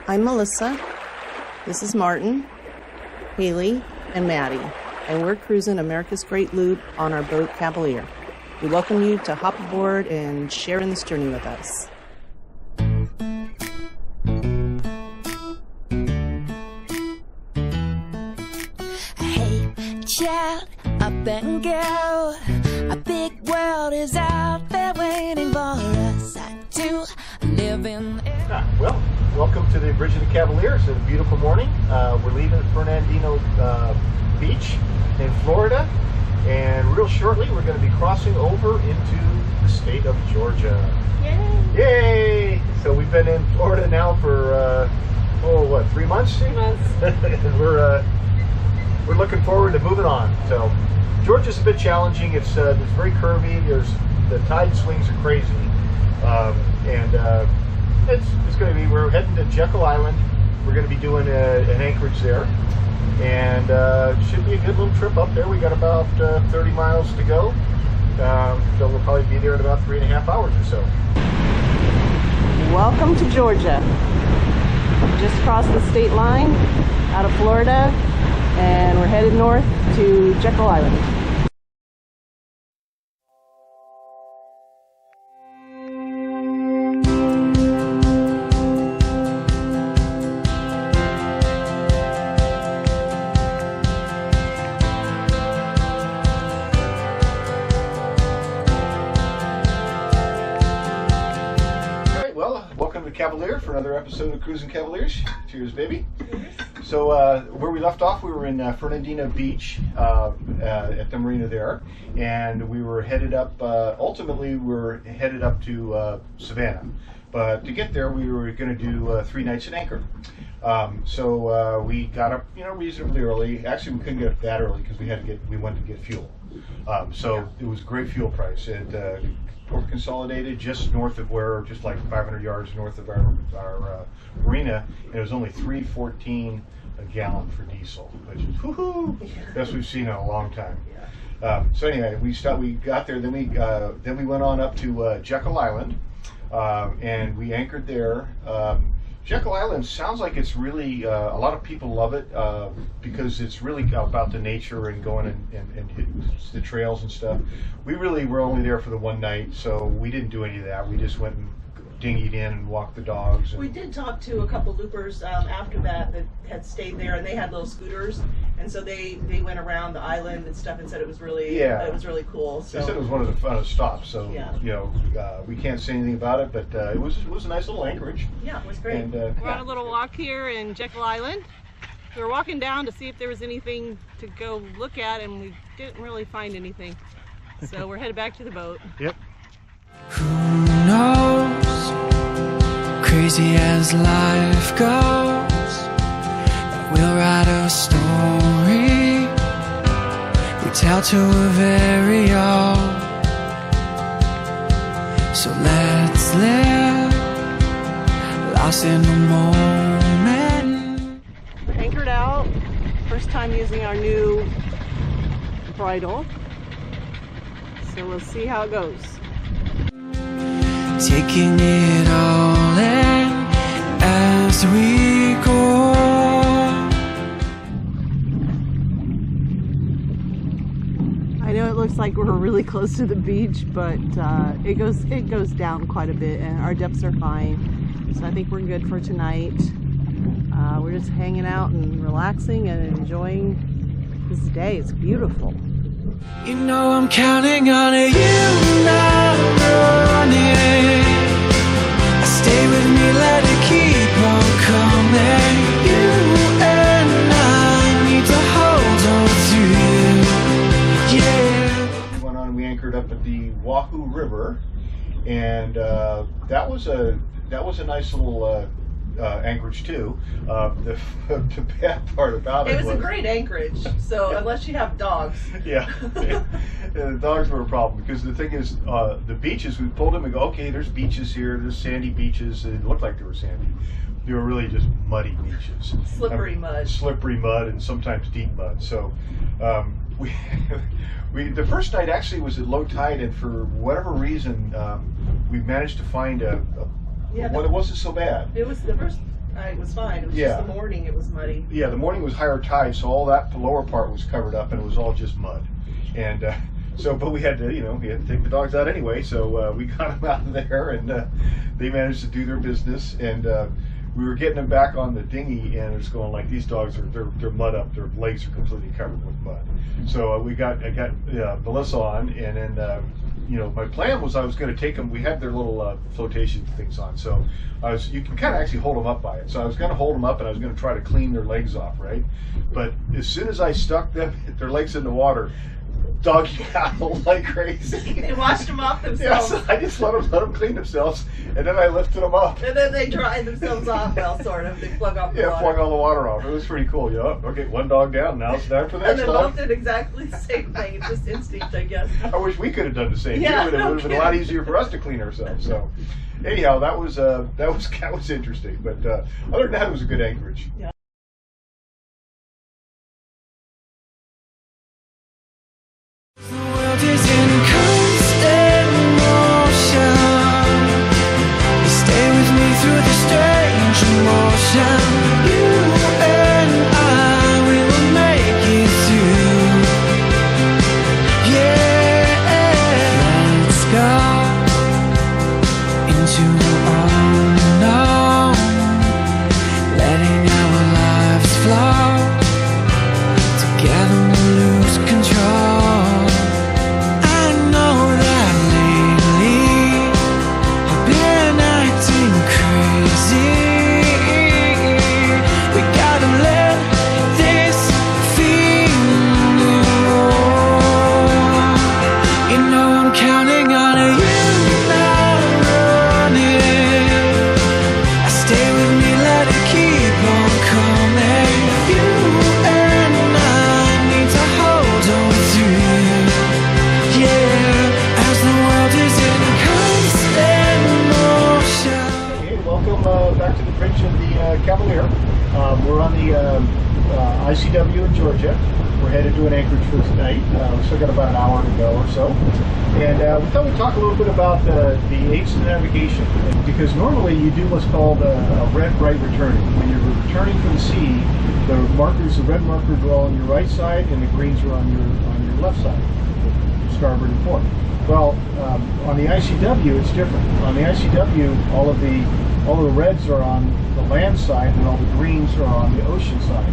I'm Melissa, this is Martin, Haley, and Maddie, and we're cruising America's Great Loop on our boat Cavalier. We welcome you to hop aboard and share in this journey with us. Hey, child, up and go. A big world is out there waiting for us. I do live in Well, welcome to the Bridge of the Cavalier. It's a beautiful morning. We're leaving Fernandino Beach in Florida, and real shortly we're going to be crossing over into the state of Georgia. Yay! Yay! So we've been in Florida now for 3 months? 3 months. And we're looking forward to moving on. So Georgia's a bit challenging. It's very curvy. The tide swings are crazy, it's going to be. We're heading to Jekyll Island. We're going to be doing an anchorage there, and should be a good little trip up there. We got about 30 miles to go, so we'll probably be there in about 3.5 hours or so. Welcome to Georgia. Just crossed the state line out of Florida, and we're headed north to Jekyll Island. Welcome to Cavalier for another episode of Cruising Cavaliers. Cheers, baby. Cheers. So where we left off, we were in Fernandino Beach at the marina there, and we were headed up, ultimately we're headed up to Savannah. But to get there, we were going to do 3 nights at anchor. So we got up, reasonably early. Actually, we couldn't get up that early because we wanted to get fuel. So it was a great fuel price. Port Consolidated, just like 500 yards north of our marina, and it was only $3.14 a gallon for diesel, which is woohoo! Best we've seen in a long time. So anyway, we got there, then we went on up to Jekyll Island, and we anchored there. Jekyll Island sounds like it's really, a lot of people love it because it's really about the nature and going and the trails and stuff. We really were only there for the one night, so we didn't do any of that. We just went and dinghied in and walked the dogs. We did talk to a couple loopers after that had stayed there, and they had little scooters, and so they went around the island and stuff and said it was really cool. So they said it was one of the funnest stops. So we can't say anything about it, but it was a nice little anchorage. Yeah, it was great. And, we're on a little walk here in Jekyll Island. We were walking down to see if there was anything to go look at, and we didn't really find anything. So we're headed back to the boat. Yep. Who knows? Crazy as life goes, we'll write a story we tell to a very own. So let's live, lost in the moment. We're anchored out. First time using our new bridle. So we'll see how it goes. Taking it all in as we go. I know it looks like we're really close to the beach, but it goes down quite a bit, and our depths are fine. So I think we're good for tonight. We're just hanging out and relaxing and enjoying this day. It's beautiful. You know I'm counting on it, you not running. Stay with me, let it keep on coming. You and I need to hold on to you, yeah. We went on, we anchored up at the Wahoo River, and that was a nice little anchorage too. The bad part about it was a great anchorage, so unless you have dogs. Yeah, the dogs were a problem, because the thing is, the beaches, we pulled them and go, okay, there's beaches here, there's sandy beaches. It looked like they were sandy. They were really just muddy beaches. Slippery mud, and sometimes deep mud. So we the first night actually was at low tide, and for whatever reason we managed to find a Yeah, well, it wasn't so bad. It was the first It was fine. It was Yeah. just the morning it was muddy. Yeah, the morning was higher tide, so all that lower part was covered up, and it was all just mud. And but we had to, we had to take the dogs out anyway. So we got them out of there, and they managed to do their business. And we were getting them back on the dinghy, and it's going like, these dogs they're mud up. Their legs are completely covered with mud. So I got Melissa on, and then my plan was I was going to take them. We had their little flotation things on, so you can kind of actually hold them up by it. So I was going to hold them up, and I was going to try to clean their legs off, right? But as soon as I stuck their legs in the water, doggy paddled like crazy. They washed them off Yeah, themselves. so I just let them clean themselves, and then I lifted them up. And then they dried themselves off, well, sort of. They plug off the Yeah, water. flung all the water off. It was pretty cool. Yeah, okay, one dog down. Now it's time for the And next they dog. both did exactly the same thing. It's just instinct, I guess. I wish we could have done the same. Yeah, It would have been a lot kidding. easier for us to clean ourselves. So, anyhow, that was interesting. But other than that, it was a good anchorage. Yeah. The world is in constant motion. You stay with me through the strange emotion. You and I, we will make it through. Yeah, let's go into the unknown, letting our lives flow. Together we lose control. I know that lately I've been acting crazy. We gotta let this feeling go. You know I'm counting on you now running. I stay with me, let it keep on coming. You and I need to hold on through. Yeah, as the world is in constant motion. Hey, welcome back to the bridge of the Cavalier. We're on the ICW in Georgia. We're headed to an anchorage for tonight. We've still got about an hour to go or so. And we thought we'd talk a little bit about the aids to navigation. Because normally you do what's called a red-right returning. When you're returning from the sea, the red markers are all on your right side and the greens are on your left side, starboard and port. Well, on the ICW it's different. On the ICW, all the reds are on the land side and all the greens are on the ocean side.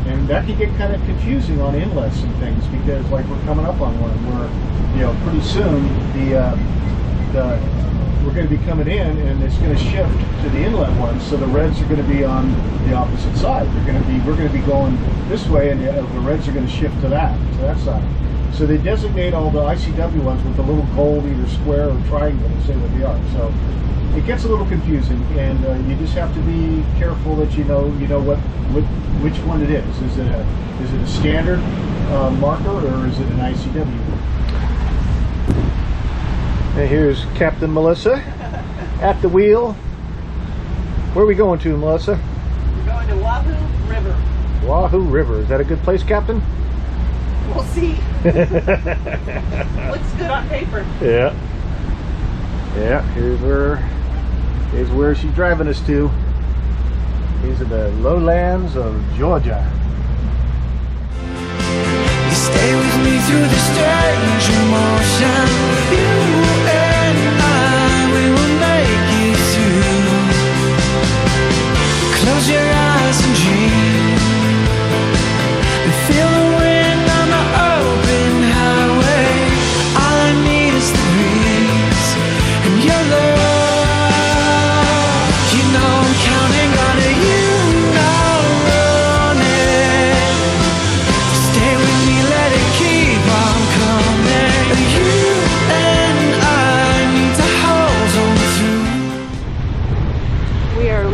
And that can get kind of confusing on inlets and things, because like we're coming up on one where, pretty soon we're going to be coming in and it's going to shift to the inlet one, so the reds are going to be on the opposite side. We're going to be going this way, and the reds are going to shift to that side. So they designate all the ICW ones with a little gold either square or triangle to say what they are. So it gets a little confusing, and you just have to be careful that you know which one it is. Is it a standard marker, or is it an ICW? And here's Captain Melissa at the wheel. Where are we going to, Melissa? We're going to Wahoo River. Wahoo River. Is that a good place, Captain? We'll see. Looks good on paper. Yeah. Yeah, here's where she's driving us to. These are the lowlands of Georgia. You stay with me through the strange emotion. You and I, we will make it through. Close your eyes and dream, and feel the wind on the open highway. All I need is the breeze and your love. You know I'm counting on you now running. Stay with me, let it keep on coming. You and I need to hold on through. We are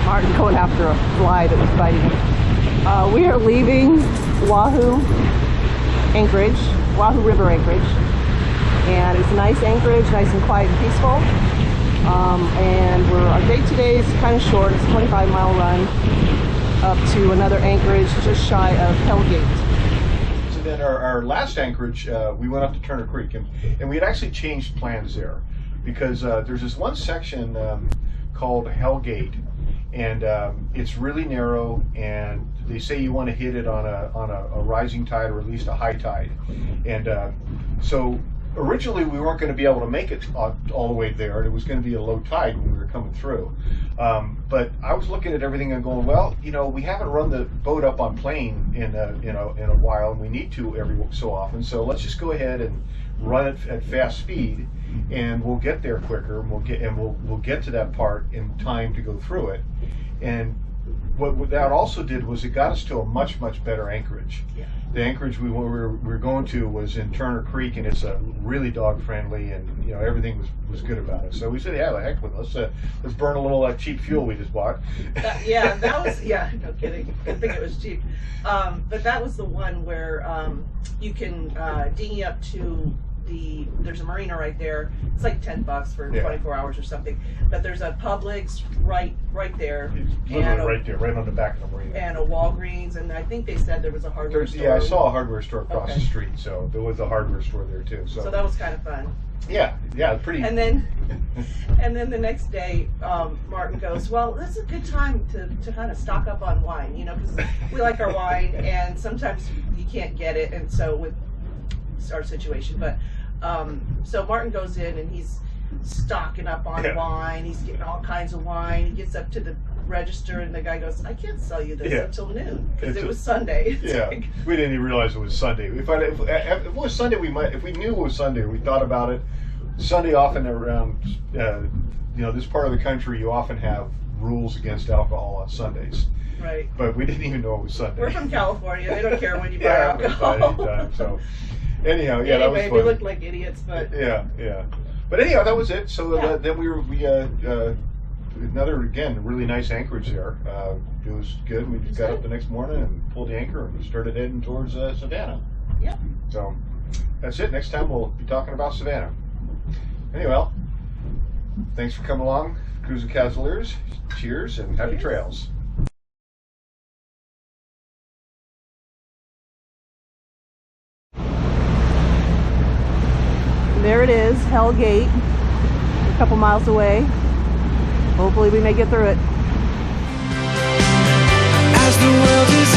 Martin going after a fly that was biting him. We are leaving Wahoo Anchorage, Wahoo River Anchorage, and it's a nice anchorage, nice and quiet and peaceful. And our date today is kind of short. It's a 25-mile run up to another anchorage just shy of Hellgate. So and then our last anchorage, we went up to Turner Creek, and we had actually changed plans there because there's this one section called Hellgate, and it's really narrow, and they say you want to hit it on a rising tide or at least a high tide, and so originally we weren't going to be able to make it all the way there. It was going to be a low tide when we were coming through. But I was looking at everything and going, well, you know, we haven't run the boat up on plane in a while, and we need to every so often. So let's just go ahead and run it at fast speed, and we'll get there quicker, and we'll get to that part in time to go through it. And what that also did was it got us to a much better anchorage. Yeah. The anchorage we were going to was in Turner Creek, and it's really dog friendly, and you know everything was good about it. So we said, yeah, the heck with it. Let's burn a little cheap fuel we just bought. That was no kidding. Good thing it was cheap. But that was the one where you can dinghy up to there's a marina right there. It's like $10 for 24 hours or something. But there's a Publix right there. It's literally right there, right on the back of the marina. And a Walgreens, and I think they said there was a hardware store. Yeah, I saw a hardware store across the street, so there was a hardware store there too. So that was kind of fun. Yeah, pretty. And then the next day, Martin goes, well, this is a good time to kind of stock up on wine, you know, because we like our wine, and sometimes you can't get it, and so with our situation, but so Martin goes in and he's stocking up on wine. He's getting all kinds of wine. He gets up to the register, and the guy goes, I can't sell you this until noon because it was Sunday. Like, we didn't even realize it was Sunday. If it was Sunday, if we knew it was Sunday, we thought about it. Sunday often around this part of the country, you often have rules against alcohol on Sundays. Right. But we didn't even know it was Sunday. We're from California. They don't care when you buy alcohol. Anytime, so anyhow, that was fun. We looked like idiots, but yeah. But anyhow, that was it. So then we another again really nice anchorage there. It was good. We just got up the next morning and pulled the anchor and started heading towards Savannah. Yeah. So that's it. Next time we'll be talking about Savannah. Anyway, thanks for coming along, Cruising Cavaliers. Cheers and happy trails. There it is, Hellgate, a couple miles away. Hopefully we may get through it. As the world is